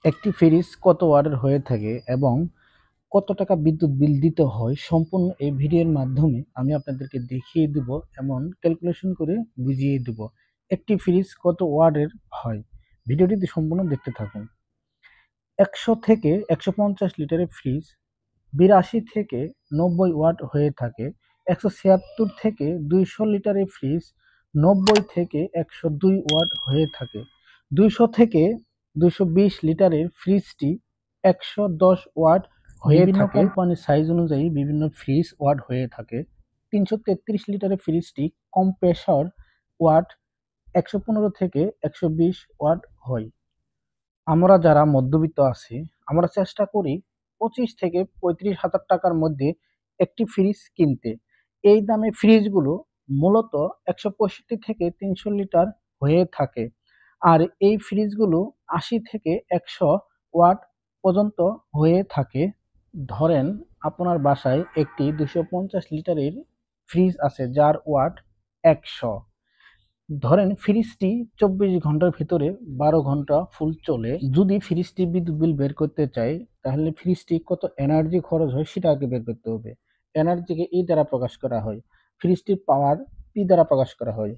একটি ফ্রিজ কত ওয়াটের হয়ে থাকে এবং কত টাকা বিদ্যুৎ বিল দিতে হয় সম্পূর্ণ এই ভিডিওর মাধ্যমে আমি আপনাদেরকে দেখিয়ে দেব, এমন ক্যালকুলেশন করে বুঝিয়ে দেব একটি ফ্রিজ কত ওয়াটের হয়। ভিডিওটি সম্পূর্ণ দেখতে থাকুন। 100 থেকে 150 লিটারের ফ্রিজ 82 থেকে 90 ওয়াট হয়ে থাকে। 176 থেকে 200 লিটারের ফ্রিজ 90 থেকে 102 ওয়াট হয়ে থাকে। 200 থেকে 220 লিটারের ফ্রিজটি 110 ওয়াট হয়ে বিভিন্ন থাকে। কোম্পানির সাইজ অনুযায়ী বিভিন্ন ফ্রিজ ওয়াট হয়ে থাকে। 333 লিটারের ফ্রিজটি কম্প্রেসর ওয়াট 115 থেকে 120 ওয়াট হয়। আমরা যারা মধ্যবিত্ত আছি, আমরা চেষ্টা করি 25 থেকে 35,000 টাকার মধ্যে একটি ফ্রিজ কিনতে। এই দামে ফ্রিজগুলো মূলত 165 থেকে 300 লিটার হয়ে থাকে। আর এই ফ্রিজগুলো 80 থেকে 100 ওয়াট পর্যন্ত হয়ে থাকে। ধরেন আপনার বাসায় একটি 250 লিটারের ফ্রিজ আছে যার ওয়াট 100। ধরেন ফ্রিজটি 24 ঘন্টার ভিতরে 12 ঘন্টা ফুল চলে। যদি ফ্রিজটি বিদ্যুৎ বিল বের করতে চাই, তাহলে ফ্রিজটি কত এনার্জি খরচ হয় সেটা আগে বের করতে হবে। এনার্জিকে ই দ্বারা প্রকাশ করা হয়, ফ্রিজটির পাওয়ার পি দ্বারা প্রকাশ করা হয়,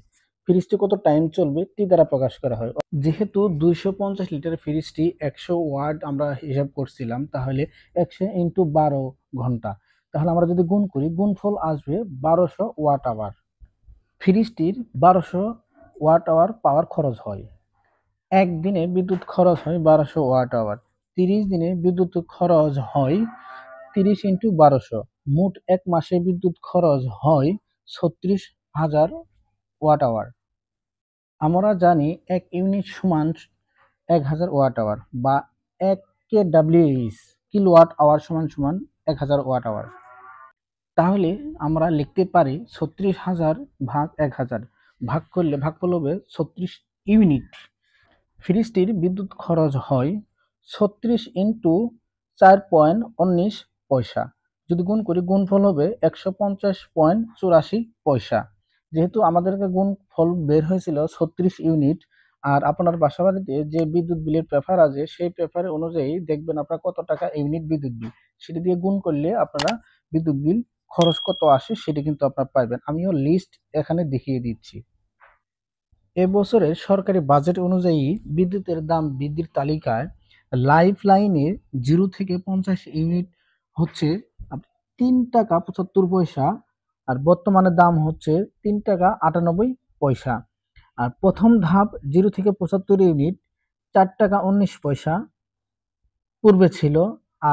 ফ্রিজটি কত টাইম চলবে টি দ্বারা প্রকাশ করা হয়। যেহেতু 250 লিটার ফ্রিজটি 100 ওয়াট আমরা হিসাব করছিলাম, তাহলে 100 ইন্টু 12 ঘন্টা, তাহলে আমরা যদি গুণ করি গুণফল আসবে 1200 ওয়াট আওয়ার। ফ্রিজটির 1200 ওয়াট আওয়ার পাওয়ার খরচ হয়। একদিনে বিদ্যুৎ খরচ হয় 1200 ওয়াট আওয়ার। 30 দিনে বিদ্যুৎ খরচ হয় 30 ইন্টু 1200। মোট এক মাসে বিদ্যুৎ খরচ হয় 36,000 ওয়াট আওয়ার। আমরা জানি 1 ইউনিট সমান 1000 ওয়াট আওয়ার বা 1 কেডব্লিউএইচ কিলোওয়াট আওয়ার সমান সমান 1000 ওয়াট আওয়ার। তাহলে আমরা লিখতে পারি 36,000 ভাগ 1000 ভাগ করলে ভাগফল হবে 36 ইউনিট। ফ্রিজটির বিদ্যুৎ খরচ হয় 36 ইন্টু 4.19 পয়সা। যদি গুণ করি গুণফল হবে 150.84 পয়সা। যেহেতু আমাদেরকে গুণফল বের হয়েছিল 36 ইউনিট, আর আপনার বাসাবাড়িতে যে বিদ্যুৎ বিলের পেপার আছে সেই পেপার অনুযায়ী দেখবেন আপনার কত টাকা ইউনিট বিদ্যুৎ বিল, সেটা দিয়ে গুণ করলে আপনারা বিদ্যুৎ বিল খরচ কত আসে সেটা কিন্তু আপনারা পাইবেন। আমিও লিস্ট এখানে দেখিয়ে দিচ্ছি। এবছরের সরকারি বাজেট অনুযায়ী বিদ্যুতের দাম বৃদ্ধির তালিকায় লাইফ লাইনের 0 থেকে 50 ইউনিট হচ্ছে 3 টাকা 75 পয়সা, আর বর্তমানে দাম হচ্ছে 3 টাকা 98 পয়সা। আর প্রথম ধাপ 0 থেকে 75 ইউনিট 4 টাকা 19 পয়সা পূর্বে ছিল,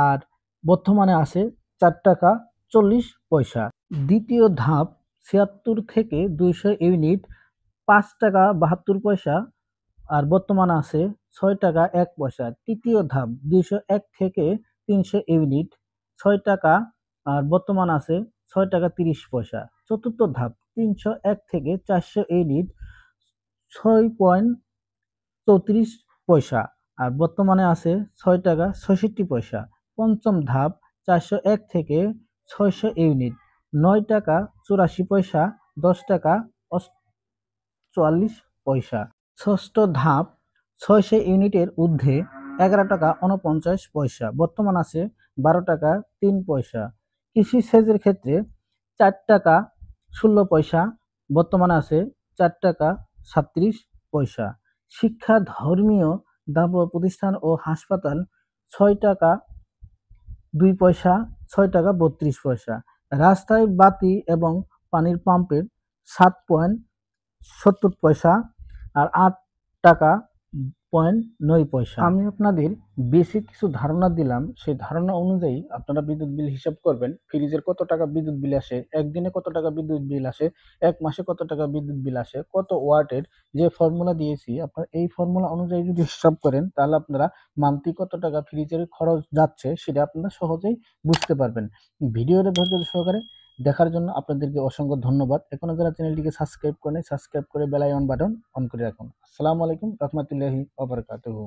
আর বর্তমানে আছে 4 টাকা 40 পয়সা। দ্বিতীয় ধাপ 76 থেকে 200 ইউনিট 5 টাকা 72 পয়সা, আর বর্তমানে আছে 6 টাকা 1 পয়সা। তৃতীয় ধাপ 201 থেকে 300 ইউনিট 6 টাকা, আর বর্তমান আছে 6 টাকা 30 পয়সা। চতুর্থ ধাপ 301 থেকে 400 ইউনিট 6.34 পয়সা, আর বর্তমানে আছে 6 টাকা 66 পয়সা। পঞ্চম ধাপ 401 থেকে 600 ইউনিট 9 টাকা 84 পয়সা 10 টাকা 44 পয়সা। ষষ্ঠ ধাপ 600 ইউনিটের ঊর্ধ্বে 11 টাকা 49 পয়সা, বর্তমান আছে 12 টাকা 3 পয়সা। কৃষি সেচের ক্ষেত্রে 4 টাকা 16 পয়সা, বর্তমানে আছে 4 টাকা 37 পয়সা। শিক্ষা, ধর্মীয় দাতব্য প্রতিষ্ঠান ও হাসপাতাল 6 টাকা 2 পয়সা 6 টাকা 32 পয়সা। রাস্তায় বাতি এবং পানির পাম্পের 7.70 পয়সা, আর 8 টাকা 0.9 পয়সা। আমি আপনাদের বেসিক কিছু ধারণা দিলাম, সেই ধারণা অনুযায়ী আপনারা বিদ্যুৎ বিল হিসাব করবেন। ফ্রিজের কত টাকা বিদ্যুৎ বিল আসে, একদিনে কত টাকা বিদ্যুৎ বিল আসে, এক মাসে কত টাকা বিদ্যুৎ বিল আসে, কত ওয়াটের যে ফর্মুলা দিয়েছি আপনারা এই ফর্মুলা অনুযায়ী যদি হিসাব করেন তাহলে আপনারা মান্থলি কত টাকা ফ্রিজের খরচ যাচ্ছে সেটা আপনারা সহজেই বুঝতে পারবেন। ভিডিওটা ধৈর্য সহকারে দেখার জন্য আপনাদেরকে অসংখ্য ধন্যবাদ। এখনো যারা চ্যানেলটিকে সাবস্ক্রাইব করেন সাবস্ক্রাইব করে বেল আইকন বাটন অন করে রাখুন। আসসালামু আলাইকুম রহমতুল্লাহি ওয়া বারাকাতুহু।